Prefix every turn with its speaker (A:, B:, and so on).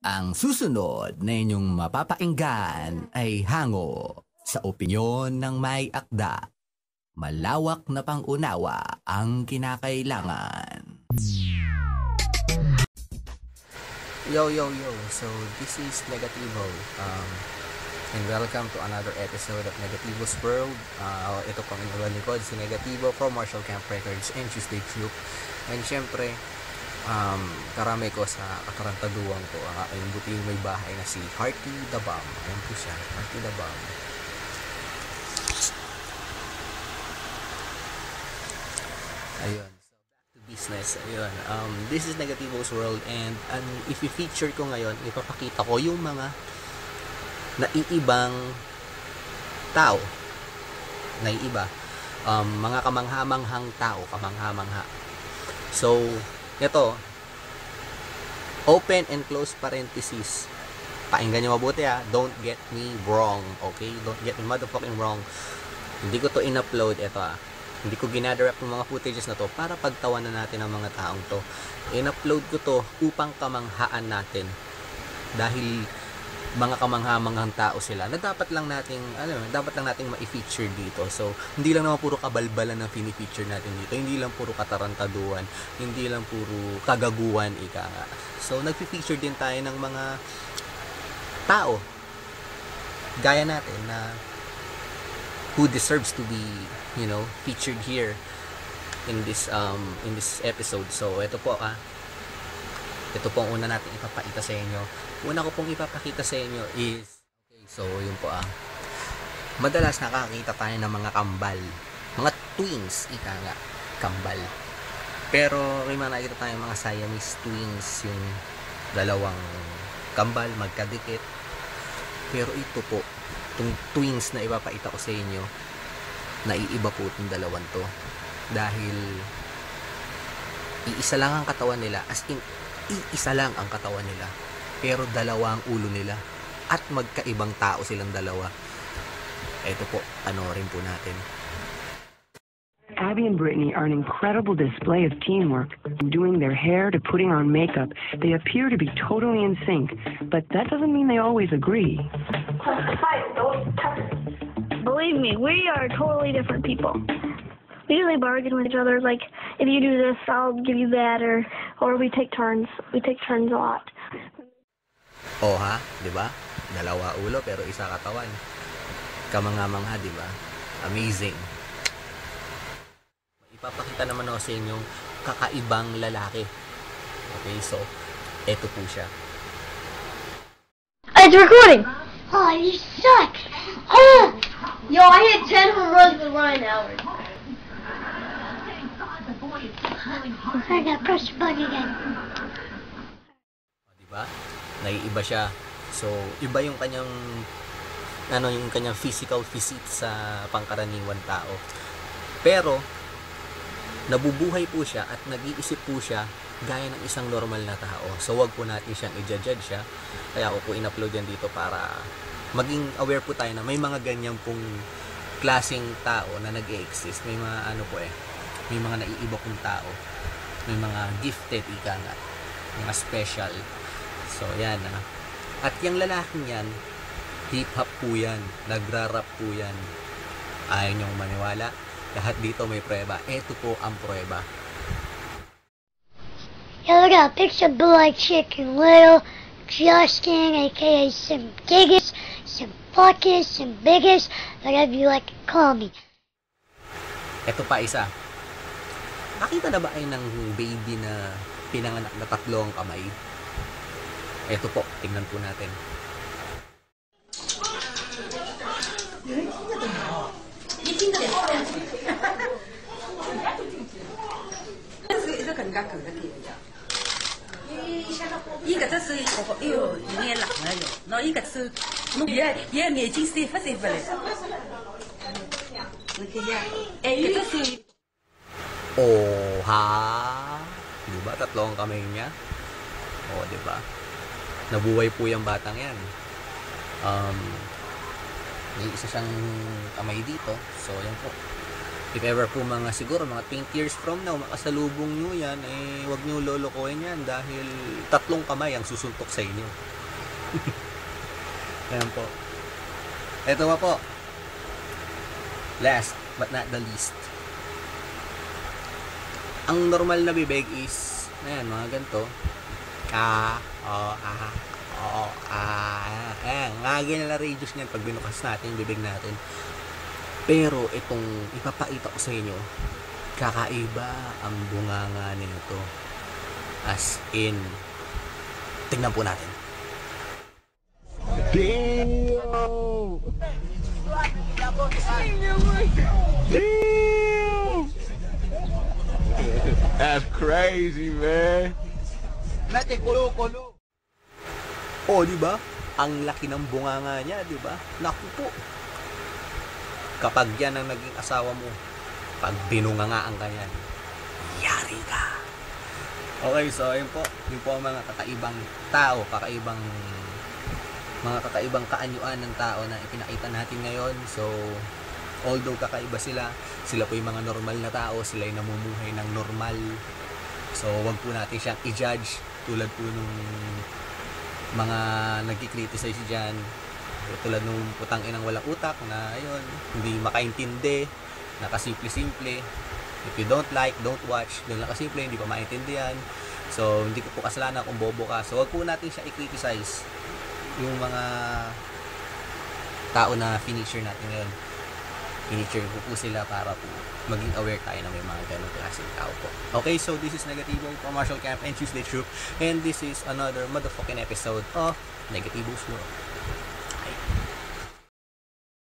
A: Ang susunod na inyong mapapakinggan ay hango sa opinyon ng may akda. Malawak na pang-unawa ang kinakailangan.
B: Yo! So, this is Negativo. And welcome to another episode of Negativo's World. Ito pong inyong likod, si Negativo from Marshall Camp Records and Tuesday Troop. And syempre, karami ko sa katarantaduan ko ang aking buting may bahay na si Hearty the Bomb. Ayan po siya, Hearty the Bomb. Ayun. Business. Ayun. This is Negativo's World and if i-feature ko ngayon, ipapakita ko yung mga naiibang tao. Naiiba. Mga kamangha-manghang tao. Kamangha-mangha. So, ito. Open and close parenthesis. Pakinggan nyo mabuti ha. Don't get me wrong. Okay? Don't get me motherfucking wrong. Hindi ko to in-upload. Ito ha. Hindi ko ginadrop ng mga footages na to para pagtawanan natin ang mga taong to. In-upload ko to upang kamanghaan natin. Dahil mga kamangha-manghang tao sila na dapat lang nating ma-feature dito. So, hindi lang naman puro kabalbalan ng fini-feature natin dito. Hindi lang puro katarantaduan, hindi lang puro kagaguhan, ika nga. So, nagfi-feature din tayo ng mga tao gaya natin na who deserves to be, featured here in this episode. So, ito po ang una natin ipapakita sa inyo. Una ko pong ipapakita sa inyo is, okay, so yun po madalas nakakita tayo ng mga kambal. Mga twins, ika nga, kambal. Pero may mga nakikita tayo mga Siamese twins, yung dalawang kambal, magkadikit. Pero ito po, itong twins na ipapakita ko sa inyo, naiiba po itong dalawang to. Dahil, iisa lang ang katawan nila, as in, iisa lang ang katawan nila, pero dalawa ang ulo nila at magkaibang tao silang dalawa. Ito po, panoorin po natin.
C: Abby and Brittany are an incredible display of teamwork. From doing their hair to putting on makeup, they appear to be totally in sync, but that doesn't mean they always agree.
D: Believe me, we are totally different people. We usually bargain with each other, like, if you do this, I'll give you that, or we take turns. We take turns a lot.
B: Oh ha, di ba? Dalawa ulo pero isa katawan. Kamangha-mangha, di ba? Amazing. Ipapakita naman ako sa inyong kakaibang lalaki. Okay, so, eto po siya.
D: It's recording!
E: Oh, you suck! Oh! Yo, I hit 10 home runs with Ryan Howard. I gotta press the button again.
B: Diba? Naiiba siya. So, iba yung kanyang physical physique sa pangkaraniwan tao. Pero, nabubuhay po siya at nag-iisip po siya gaya ng isang normal na tao. So, wag po natin siyang i-judge siya. Kaya ako po in-upload yan dito para maging aware po tayo na may mga ganyan pong klaseng tao na nag-e-exist. May mga may mga naiiba pong tao. May mga gifted, ika nga. Mga special. So, yan At yung lalaking yan, hip-hop po yan. Nagra-rap po yan. Ayaw niyong maniwala. Lahat dito may prueba. Ito po ang prueba.
E: Yeah, look at a picture of Blue-Eyed Chicken Little, Justin, aka some Gigas, some Fuckus, some Biggest, whatever you like to call me.
B: Ito pa isa. Nakita na ba ay ng baby na pinanganak na 3 ang kamay? Ito po, tingnan po natin. Oh, ha? Diba? 3 ang kamay niya? Oh, diba? Nabuhay po yung batang yan. May isa siyang kamay dito. So, yan po. If ever po siguro mga 20 years from now, makasalubong nyo yan, wag nyo lolokohin yan dahil 3 kamay ang susuntok sa inyo. Ayan po. Ito pa po. Last but not the least. Ang normal na bibig is, ayan, mga ganito. Ayan, ngagin na radius niyan pag binukas natin yung bibig natin. Pero itong ipapakita ko sa inyo, kakaiba ang bunganga nito. As in, tingnan po natin.
F: Damn! Damn! That's crazy, man.
B: Oh, di ba? Ang laki ng bunganga niya, di ba? Naku po. Kapag yan ang naging asawa mo, pag binungangaan ka yan, yari ka. Okay, so ayun po. Yun po ang mga kakaibang tao, mga kakaibang kaanyuan ng tao na ipinakita natin ngayon. So, although kakaiba sila po yung mga normal na tao, sila yung namumuhay ng normal. So, wag po natin siyang i-judge tulad po nung mga nagki-criticize dyan. Tulad nung putang inang walang utak na ayun, hindi makaintindi, nakasimple-simple. If you don't like, don't watch. Doon lang kasimple, hindi pa maintindihan. So, hindi ko po kasalanan kung bobo ka. So, wag po natin siya i-criticize. Yung mga tao na finisher natin ngayon, finisher ko po sila para po maging aware tayo na may mga ganong klaseng tao po. Okay, so this is Negativo from Marshall Camp and Tuesday Troop, and this is another motherfucking episode of Negativo's World.